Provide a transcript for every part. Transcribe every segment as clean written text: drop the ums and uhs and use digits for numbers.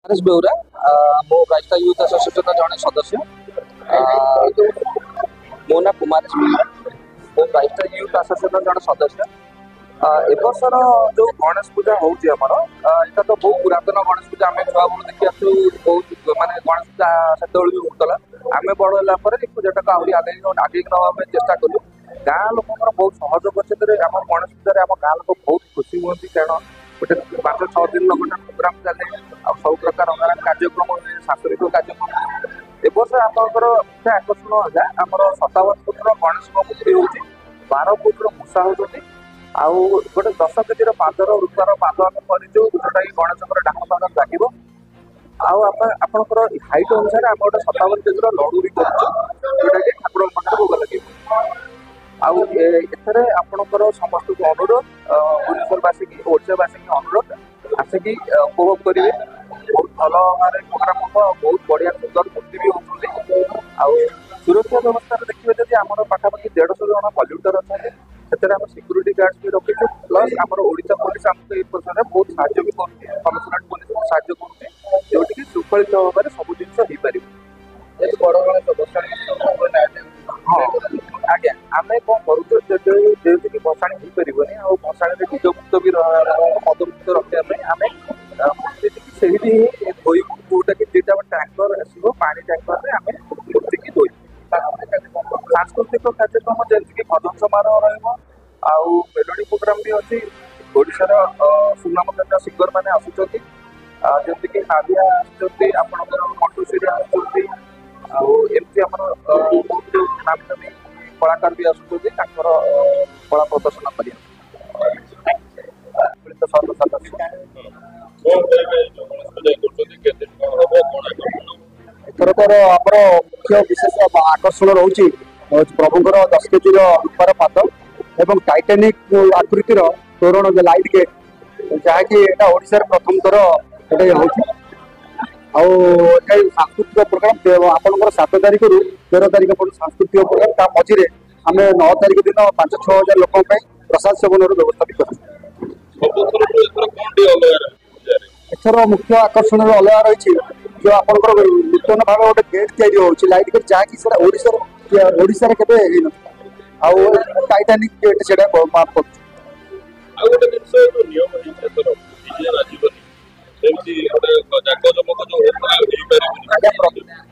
हरीश बेउरा मो राइस्टा youth association जड़े सदस्य मो ना कुमार बेउरा मो राइस्टा यूथ एसोसिएशन जड़े सदस्य एबर्षर जो गणेश पूजा होउची हमर एटा तो बहुत पुरातन गणेश पूजा आम छुआ बेलू देखी आसू बहुत माने गणेश पूजा सेत भी होता आम बड़ है पूजाटा को आहरी आगे नवा चेष्टा कलु गाँ लोक बहुत सहयोग अच्छे आम गणेश पूजा आम गाँ लोक बहुत खुशी हमें कारण गोटे 5-6 दिन गोटे प्रोग्राम चले आ सब प्रकार अंगाराम कार्यक्रम हुए सांस्कृतिक कार्यक्रम एवर्ष आमर मुख्य आकर्षण है आमर 57 फुट्र गणेश मूर्ति हूँ 12 फुट्र मूषा होती आउ गोटे 10 केजी पादर रूपार पाद आम करजु जोटा कि गणेश डाण पाद लगे आपंकर हाइट अनुसार आम गोटे 57 केजी लड़ू भी करोटा कि ठाकुर पाखे भोग लगे आउे आपणकर समस्त को अनुरोध भुवनेश्वरवासी की ओडावासी की अनुरोध आसिक उपभोग करेंगे बहुत भल भाव प्रोग्राम हम बहुत बढ़िया सुंदर मूर्ति भी होती सुरक्षा व्यवस्था देखिए जब आम पाखापाखि 150 जन पल्यूटर अच्छे से सिक्यूरीटी गार्ड भी रखी प्लस आम ओडिशा पुलिस आमको ये प्रश्न में बहुत साहय भी कमिशनरेट पुलिस बहुत साहय करुचे जोटि सुफलित भाव में सब जिन हो पार हाँ आज्ञा आम कौन करुँच भसाणी हो पारे आ भसाणी निज मुक्त भी मद मुक्त रखापी आम मूर्ति की सही धोबू जोटा कि दुटा टैंकर आसो पानी टैंकर में आम मूर्ति की धोबू सांस्कृतिक कार्यक्रम जमीक भजन समारोह रु मेलोडी प्रोग्राम भी अच्छी ओडार सुनाम सिंगर मैंने आसुँच जमीक नादिया आसुँच आपंकर कंठश्री आसुँच आमती आम बहुत नामी नामी कलाकार भी आसुँच कला प्रदर्शन कर एथरकर आमर मुख्य विशेष आकर्षण रोचे प्रभुंर 10 केजी रूपार पाद एवं टाइटानिक आकृतिर तोरण लाइट गेट जहाँकि ओडिशा प्रथम थर सांस्कृतिक प्रोग्राम आपंकर 7 तारिख रु 13 तारिख पर्यटन सांस्कृतिक प्रोग्राम मझे आम 9 तारिख दिन 5-6 हजार लोक प्रसाद सेवन व्यवस्था भी कर एथर मुख्य आकर्षण अलग रही जो आपंकर नूतन भाव गोटे गेट या लाइट गेट जहाँकि ओडिशा केवे टाइटानिक गेट से मार्क कर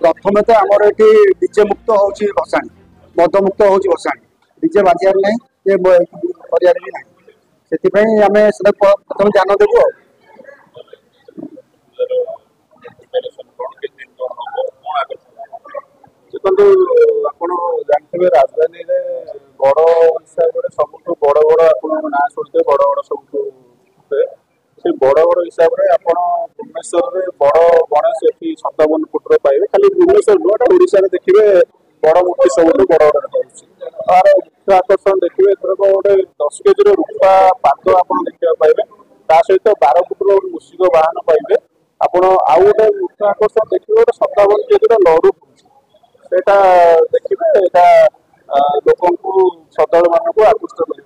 प्रथम तो आमर ये डीजे मुक्त हो भसाणी मद मुक्त हो भसाणी डीजे बाजार ना ये कर भी ना से आम प्रथम ध्यान देवु देखो आप जानते राजधानी बड़ हिसाब से सब बड़ बड़ आप ना शुणते बड़ बड़ सब से बड़ बड़ हिसाब से आप भुवनेश्वर में बड़ गणेश ये 57 फुट्र पाइबे खाली भुवनेश्वर नुआ ओडिशा देखिए बड़ मूर्ति सब बड़ बड़ तार मुख्य आकर्षण देखिए एथर गोटे 10 केजी रूपा पाद आप देखा पाइबे ता सहित 12 फुट्र मूषिक वाहन पाइबे आपण आउ गोटे मुख्य आकर्षण देखिए गोटे 57 केजी लड़ू सेटा देखिए लोक श्रद्धा मान आकृष्ट कर